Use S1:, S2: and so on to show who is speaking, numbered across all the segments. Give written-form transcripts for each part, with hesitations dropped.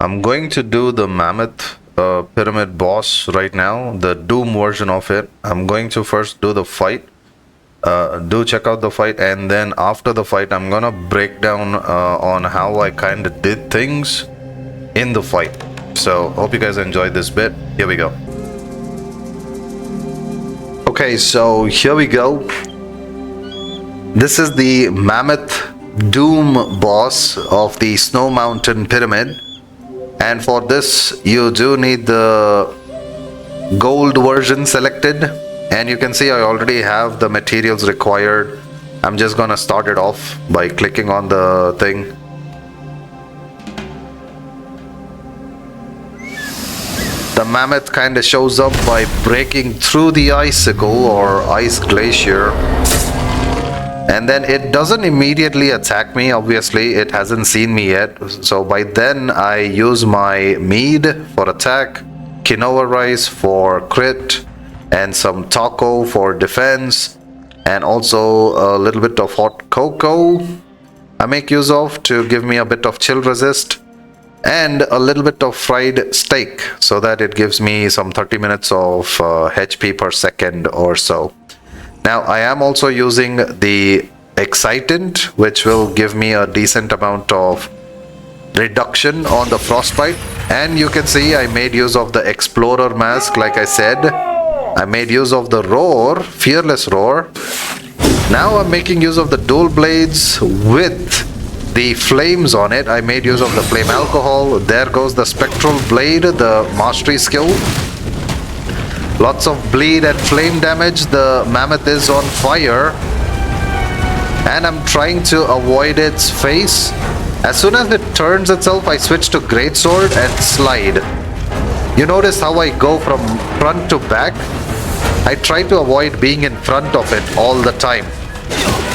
S1: I'm going to do the Mammoth pyramid boss right now, the Doom version of it. I'm going to first do the fight. Do check out the fight, and then after the fight I'm gonna break down on how I kind of did things in the fight. So hope you guys enjoyed this bit. Here we go. Okay, so here we go. This is the Mammoth Doom boss of the Snow Mountain Pyramid, and for this you do need the gold version selected, and you can see I already have the materials required. I'm just gonna start it off by clicking on the thing. The Mammoth kind of shows up by breaking through the icicle or ice glacier, and then it doesn't immediately attack me. Obviously it hasn't seen me yet, so by then I use my mead for attack, quinoa rice for crit, and some taco for defense, and also a little bit of hot cocoa I make use of to give me a bit of chill resist, and a little bit of fried steak so that it gives me some 30 minutes of HP per second or so. Now I am also using the excitant, which will give me a decent amount of reduction on the frostbite, and you can see I made use of the explorer mask. Like I said, I made use of the roar, fearless roar. Now I'm making use of the dual blades with the flames on it. I made use of the flame alcohol. There goes the spectral blade, the mastery skill. Lots of bleed and flame damage. The Mammoth is on fire, and I'm trying to avoid its face. As soon as it turns itself, I switch to greatsword and slide. You notice how I go from front to back? I try to avoid being in front of it all the time.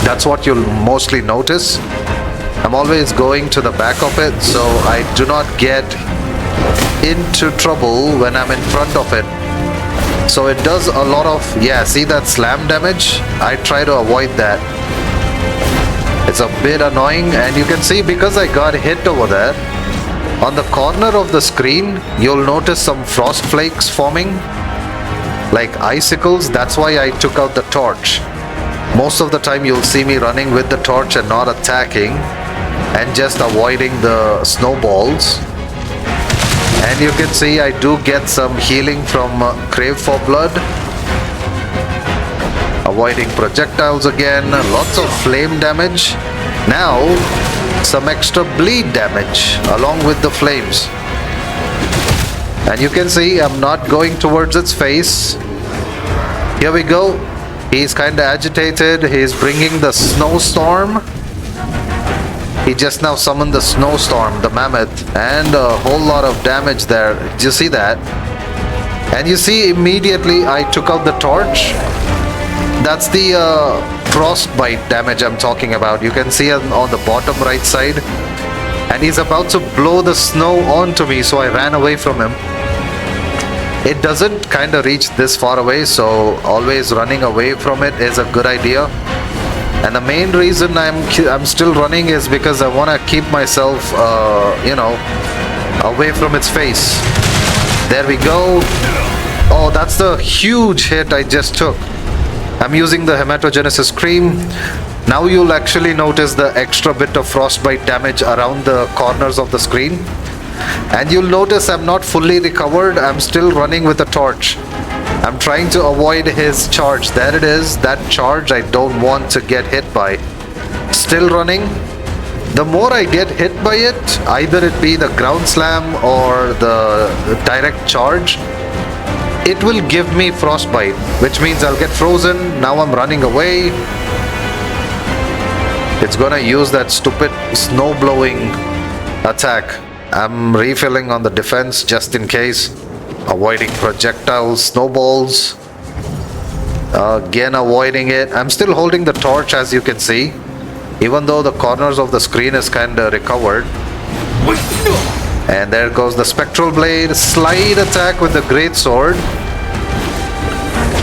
S1: That's what you'll mostly notice. I'm always going to the back of it, so I do not get into trouble when I'm in front of it. So it does a lot of, yeah, see that slam damage? I try to avoid that. It's a bit annoying, and you can see because I got hit over there, on the corner of the screen, you'll notice some frost flakes forming, like icicles. That's why I took out the torch. Most of the time you'll see me running with the torch and not attacking, and just avoiding the snowballs. And you can see I do get some healing from Crave for Blood. Avoiding projectiles again, lots of flame damage. Now, some extra bleed damage along with the flames. And you can see I'm not going towards its face. Here we go. He's kind of agitated. He's bringing the snowstorm. He just now summoned the snowstorm, the Mammoth, and a whole lot of damage there. Did you see that? And you see immediately I took out the torch. That's the frostbite damage I'm talking about. You can see on the bottom right side. And he's about to blow the snow onto me, so I ran away from him. It doesn't kind of reach this far away, so always running away from it is a good idea. And the main reason I'm still running is because I want to keep myself, you know, away from its face. There we go. Oh, that's the huge hit I just took. I'm using the Hematogenesis Cream. Now you'll actually notice the extra bit of frostbite damage around the corners of the screen. And you'll notice I'm not fully recovered. I'm still running with a torch. I'm trying to avoid his charge. There it is, that charge I don't want to get hit by. Still running. The more I get hit by it, either it be the ground slam or the direct charge, it will give me frostbite, which means I'll get frozen. Now I'm running away. It's gonna use that stupid snow blowing attack. I'm refilling on the defense just in case. Avoiding projectiles, snowballs. Again avoiding it. I'm still holding the torch, as you can see, even though the corners of the screen is kind of recovered. And there goes the spectral blade. Slide attack with the great sword.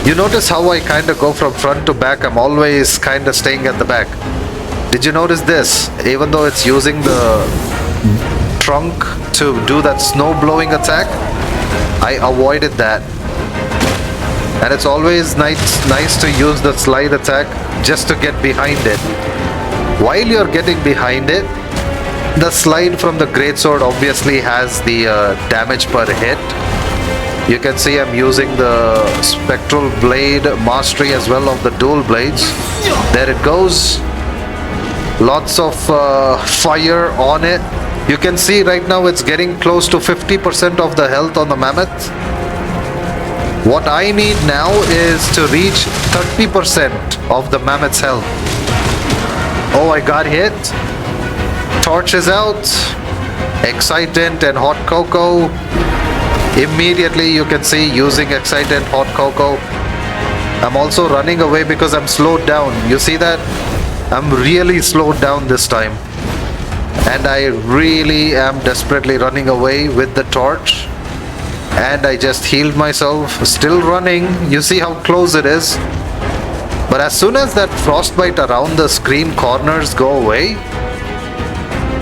S1: You notice how I kind of go from front to back. I'm always kind of staying at the back. Did you notice this? Even though it's using the trunk to do that snow blowing attack. I avoided that. And it's always nice to use the slide attack just to get behind it. While you're getting behind it, the slide from the greatsword obviously has the damage per hit. You can see I'm using the spectral blade mastery as well of the dual blades. There it goes. Lots of fire on it. You can see right now it's getting close to 50% of the health on the Mammoth. What I need now is to reach 30% of the Mammoth's health. Oh, I got hit. Torch is out. Excitant and hot cocoa. Immediately you can see using excitant hot cocoa. I'm also running away because I'm slowed down. You see that? I'm really slowed down this time. And I really am desperately running away with the torch. And I just healed myself. Still running. You see how close it is? But as soon as that frostbite around the screen corners go away,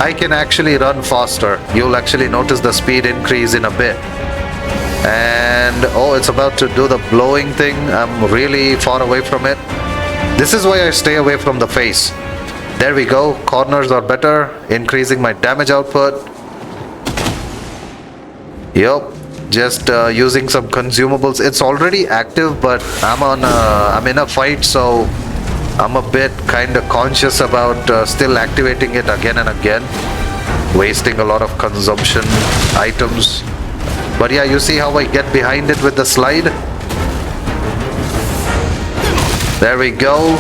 S1: I can actually run faster. You'll actually notice the speed increase in a bit. And oh, it's about to do the blowing thing. I'm really far away from it. This is why I stay away from the face. There we go. Corners are better, increasing my damage output. Yup. Just using some consumables. It's already active, but I'm in a fight, so I'm a bit kind of conscious about still activating it again and again, wasting a lot of consumption items. But yeah, you see how I get behind it with the slide? There we go.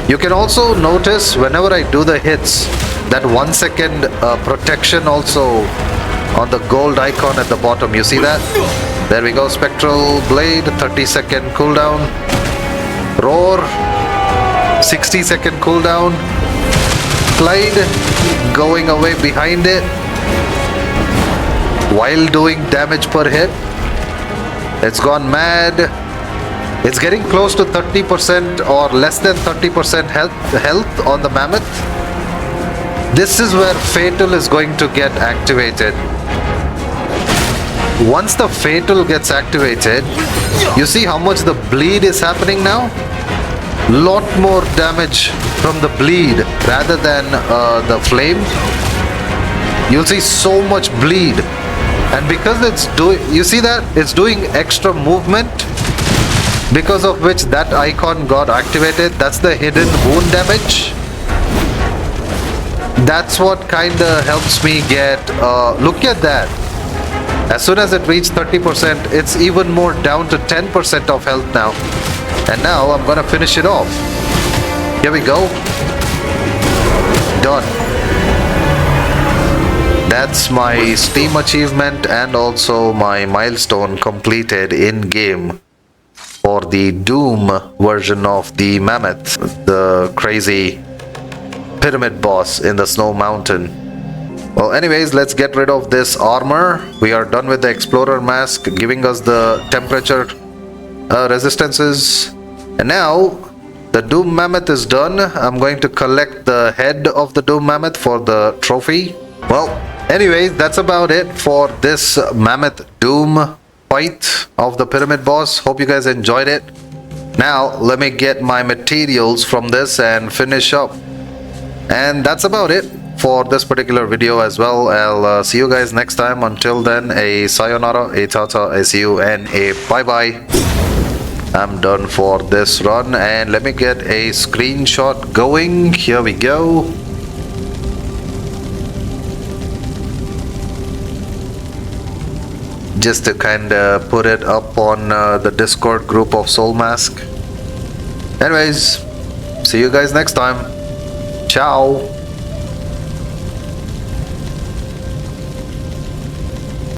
S1: You can also notice whenever I do the hits, that 1 second protection also on the gold icon at the bottom. You see that? There we go. Spectral blade, 30-second cooldown. Roar, 60-second cooldown. Slide, going away behind it while doing damage per hit. It's gone mad. It's getting close to 30% or less than 30% health on the Mammoth. This is where Fatal is going to get activated. Once the Fatal gets activated, you see how much the bleed is happening now? Lot more damage from the bleed rather than the flame. You'll see so much bleed. And because it's doing, you see that? It's doing extra movement, because of which that icon got activated. That's the hidden wound damage. That's what kinda helps me get, look at that. As soon as it reached 30%, it's even more down to 10% of health now. And now I'm gonna finish it off. Here we go. Done. That's my Steam achievement and also my milestone completed in game for the Doom version of the Mammoth, the crazy pyramid boss in the snow mountain. Well, anyways, let's get rid of this armor. We are done with the Explorer mask, giving us the temperature resistances. And now, the Doom Mammoth is done. I'm going to collect the head of the Doom Mammoth for the trophy. Well, anyways, that's about it for this Mammoth Doom fight of the pyramid boss. Hope you guys enjoyed it. Now, let me get my materials from this and finish up. And that's about it for this particular video as well. I'll see you guys next time. Until then, a sayonara, a tata, a see you, and a bye-bye. I'm done for this run, and let me get a screenshot going. Here we go. Just to kind of put it up on the Discord group of SOULMASK. Anyways, see you guys next time. Ciao.